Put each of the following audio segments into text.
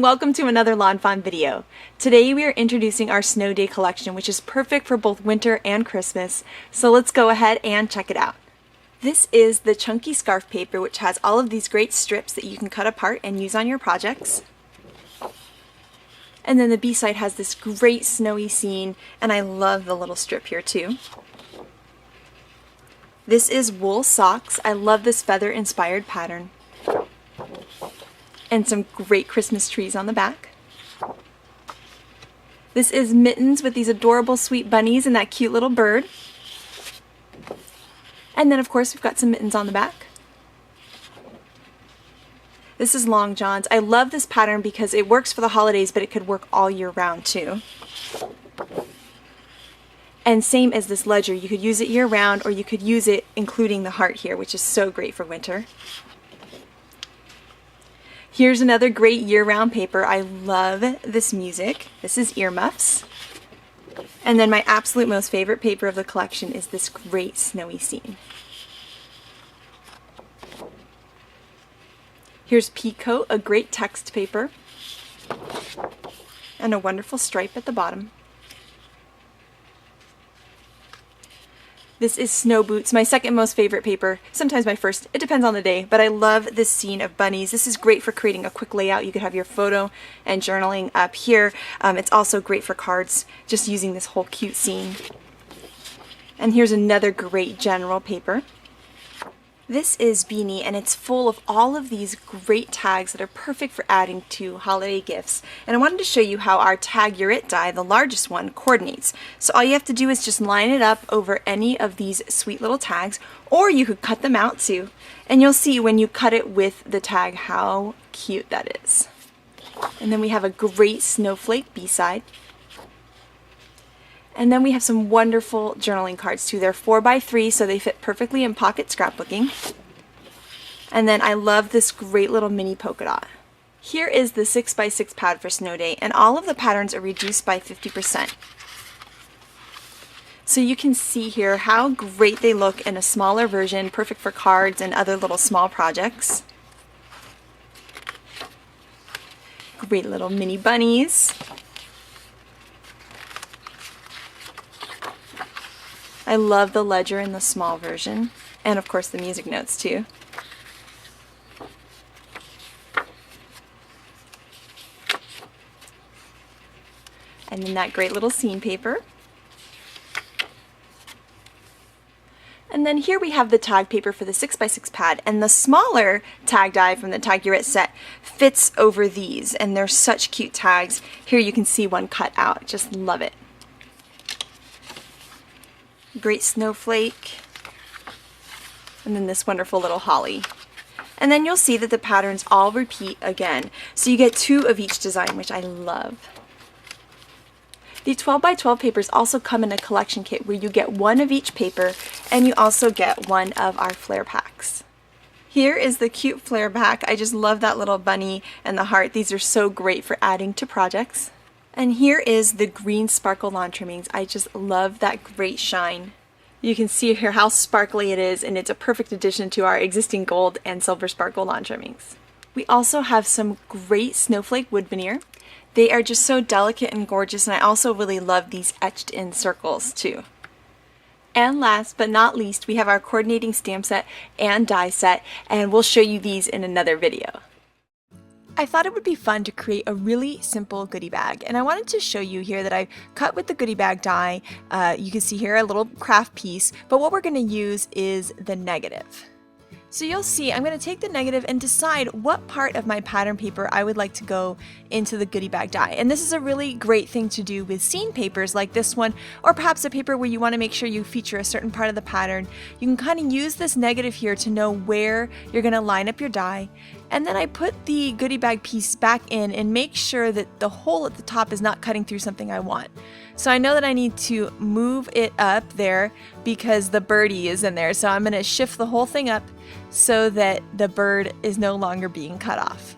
welcome to another Lawn Fawn video. Today we are introducing our Snow Day collection, which is perfect for both winter and Christmas, so let's go ahead and check it out. This is the chunky scarf paper, which has all of these great strips that you can cut apart and use on your projects. And then the B side has this great snowy scene, and I love the little strip here too. This is wool socks. I love this feather inspired pattern. And some great Christmas trees on the back. This is mittens with these adorable sweet bunnies and that cute little bird. And then of course we've got some mittens on the back. This is long johns. I love this pattern because it works for the holidays, but it could work all year round too. And same as this ledger, you could use it year round or you could use it including the heart here, which is so great for winter. Here's another great year-round paper. I love this music. This is earmuffs. And then my absolute most favorite paper of the collection is this great snowy scene. Here's Peacoat, a great text paper, and a wonderful stripe at the bottom. This is Snow Boots, my second most favorite paper, sometimes my first, it depends on the day, but I love this scene of bunnies. This is great for creating a quick layout. You could have your photo and journaling up here. It's also great for cards, just using this whole cute scene. And here's another great general paper. This is Beanie, and it's full of all of these great tags that are perfect for adding to holiday gifts. And I wanted to show you how our tag Urit die, the largest one, coordinates. So all you have to do is just line it up over any of these sweet little tags, or you could cut them out too. And you'll see when you cut it with the tag how cute that is. And then we have a great snowflake B-side. And then we have some wonderful journaling cards too. They're 4x3, so they fit perfectly in pocket scrapbooking. And then I love this great little mini polka dot. Here is the 6x6 pad for Snow Day, and all of the patterns are reduced by 50%. So you can see here how great they look in a smaller version, perfect for cards and other little small projects. Great little mini bunnies. I love the ledger in the small version, and of course the music notes too. And then that great little scene paper. And then here we have the tag paper for the 6x6 pad, and the smaller tag die from the Tag Urit set fits over these, and they're such cute tags. Here you can see one cut out. Just love it. Great snowflake, and then this wonderful little holly. And then you'll see that the patterns all repeat again, so you get 2 of each design, which I love. The 12x12 papers also come in a collection kit where you get 1 of each paper, and you also get 1 of our flare packs. Here is the cute flare pack. I just love that little bunny and the heart. These are so great for adding to projects. And here is the green sparkle lawn trimmings. I just love that great shine. You can see here how sparkly it is, and it's a perfect addition to our existing gold and silver sparkle lawn trimmings. We also have some great snowflake wood veneer. They are just so delicate and gorgeous, and I also really love these etched in circles too. And last but not least, we have our coordinating stamp set and die set, and we'll show you these in another video. I thought it would be fun to create a really simple goodie bag, and I wanted to show you here that I cut with the goodie bag die. You can see here a little craft piece, but what we're going to use is the negative. So you'll see I'm going to take the negative and decide what part of my pattern paper I would like to go into the goodie bag die. And this is a really great thing to do with scene papers like this one, or perhaps a paper where you want to make sure you feature a certain part of the pattern. You can kind of use this negative here to know where you're going to line up your die. And then I put the goodie bag piece back in and make sure that the hole at the top is not cutting through something I want. So I know that I need to move it up there because the birdie is in there. So I'm going to shift the whole thing up so that the bird is no longer being cut off.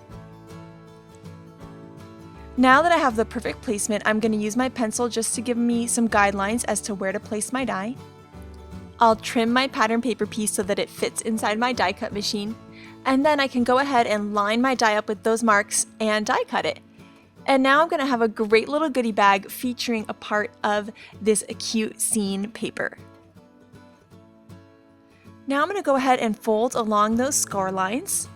Now that I have the perfect placement, I'm going to use my pencil just to give me some guidelines as to where to place my die. I'll trim my pattern paper piece so that it fits inside my die cut machine, and then I can go ahead and line my die up with those marks and die cut it. And now I'm going to have a great little goodie bag featuring a part of this cute scene paper. Now I'm going to go ahead and fold along those score lines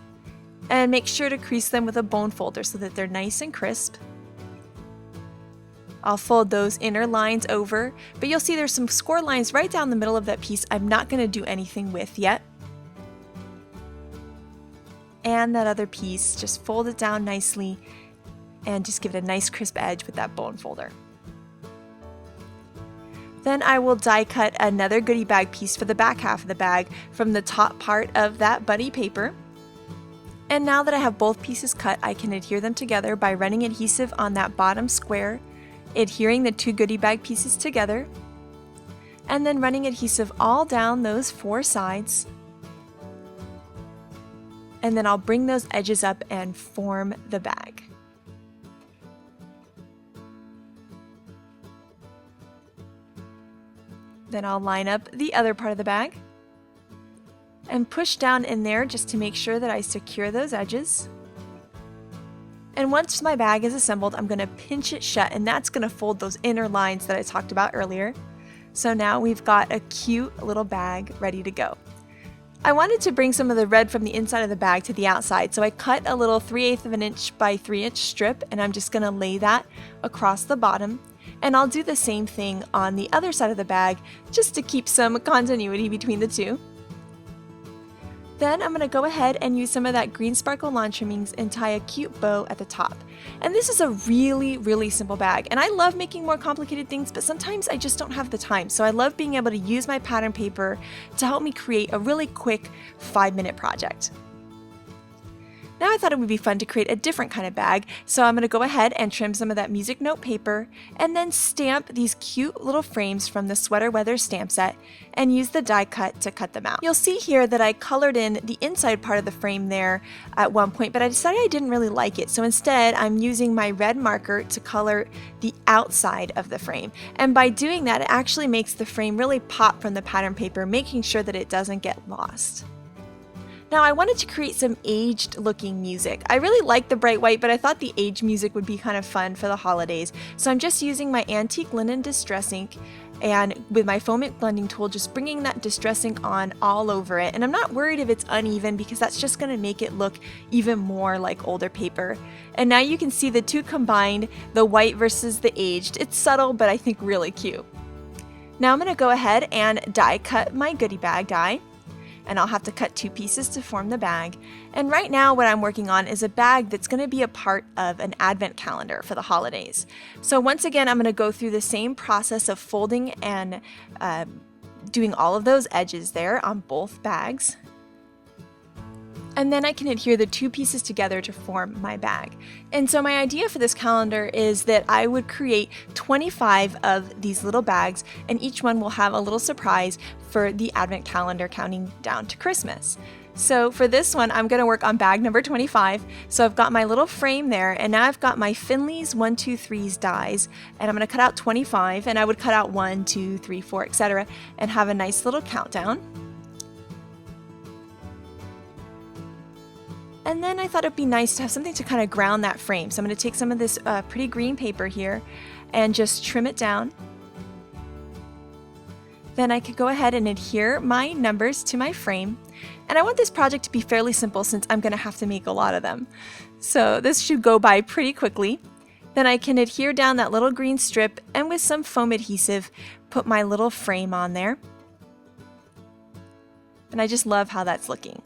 and make sure to crease them with a bone folder so that they're nice and crisp. I'll fold those inner lines over, but you'll see there's some score lines right down the middle of that piece I'm not going to do anything with yet. And that other piece, just fold it down nicely and just give it a nice crisp edge with that bone folder. Then I will die cut another goodie bag piece for the back half of the bag from the top part of that buddy paper. And now that I have both pieces cut, I can adhere them together by running adhesive on that bottom square, adhering the two goodie bag pieces together, and then running adhesive all down those four sides. And then I'll bring those edges up and form the bag. Then I'll line up the other part of the bag and push down in there just to make sure that I secure those edges. And once my bag is assembled, I'm going to pinch it shut, and that's going to fold those inner lines that I talked about earlier. So now we've got a cute little bag ready to go. I wanted to bring some of the red from the inside of the bag to the outside, so I cut a little 3/8 of an inch by 3-inch strip, and I'm just going to lay that across the bottom. And I'll do the same thing on the other side of the bag just to keep some continuity between the two. Then I'm going to go ahead and use some of that green sparkle lawn trimmings and tie a cute bow at the top. And this is a really simple bag, and I love making more complicated things, but sometimes I just don't have the time. So I love being able to use my pattern paper to help me create a really quick 5-minute project. Now I thought it would be fun to create a different kind of bag, so I'm going to go ahead and trim some of that music note paper and then stamp these cute little frames from the Sweater Weather stamp set and use the die cut to cut them out. You'll see here that I colored in the inside part of the frame there at one point, but I decided I didn't really like it, so instead I'm using my red marker to color the outside of the frame. And by doing that, it actually makes the frame really pop from the pattern paper, making sure that it doesn't get lost. Now I wanted to create some aged looking music. I really like the bright white, but I thought the aged music would be kind of fun for the holidays. So I'm just using my antique linen distress ink and with my foam ink blending tool, just bringing that distress ink on all over it. And I'm not worried if it's uneven because that's just going to make it look even more like older paper. And now you can see the two combined, the white versus the aged. It's subtle, but I think really cute. Now I'm going to go ahead and die cut my goodie bag die. And I'll have to cut 2 pieces to form the bag. And right now what I'm working on is a bag that's going to be a part of an advent calendar for the holidays. So once again, I'm going to go through the same process of folding and doing all of those edges there on both bags. And then I can adhere the 2 pieces together to form my bag. And so my idea for this calendar is that I would create 25 of these little bags, and each one will have a little surprise for the advent calendar counting down to Christmas. So for this one, I'm going to work on bag number 25. So I've got my little frame there, and now I've got my Finley's 1, 2, 3's dies, and I'm going to cut out 25, and I would cut out 1, 2, 3, 4, etc., and have a nice little countdown. And then I thought it'd be nice to have something to kind of ground that frame. So I'm going to take some of this pretty green paper here and just trim it down. Then I could go ahead and adhere my numbers to my frame. And I want this project to be fairly simple since I'm going to have to make a lot of them. So this should go by pretty quickly. Then I can adhere down that little green strip and with some foam adhesive, put my little frame on there. And I just love how that's looking.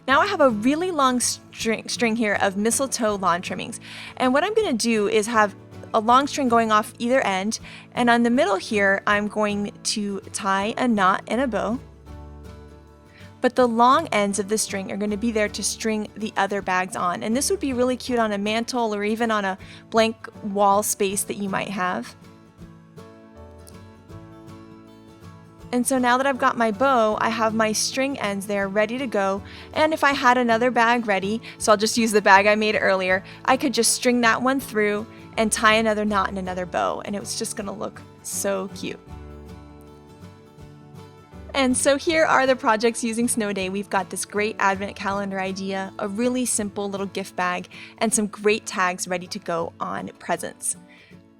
Now I have a really long string here of mistletoe lawn trimmings, and what I'm going to do is have a long string going off either end, and on the middle here I'm going to tie a knot and a bow, but the long ends of the string are going to be there to string the other bags on, and this would be really cute on a mantle or even on a blank wall space that you might have. And so now that I've got my bow, I have my string ends there ready to go. And if I had another bag ready, so I'll just use the bag I made earlier, I could just string that one through and tie another knot and another bow, and it was just gonna look so cute. And so here are the projects using Snow Day. We've got this great advent calendar idea, a really simple little gift bag, and some great tags ready to go on presents.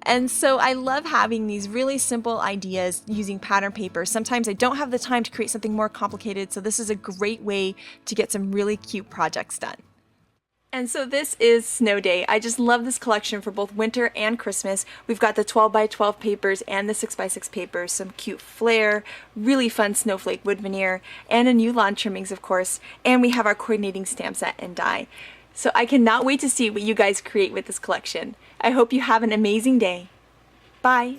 And so I love having these really simple ideas using pattern paper. Sometimes I don't have the time to create something more complicated, so this is a great way to get some really cute projects done. And so this is Snow Day. I just love this collection for both winter and Christmas. We've got the 12 by 12 papers and the 6 by 6 papers, some cute flair, really fun snowflake wood veneer, and a new lawn trimmings, of course. And we have our coordinating stamp set and die. So I cannot wait to see what you guys create with this collection. I hope you have an amazing day. Bye!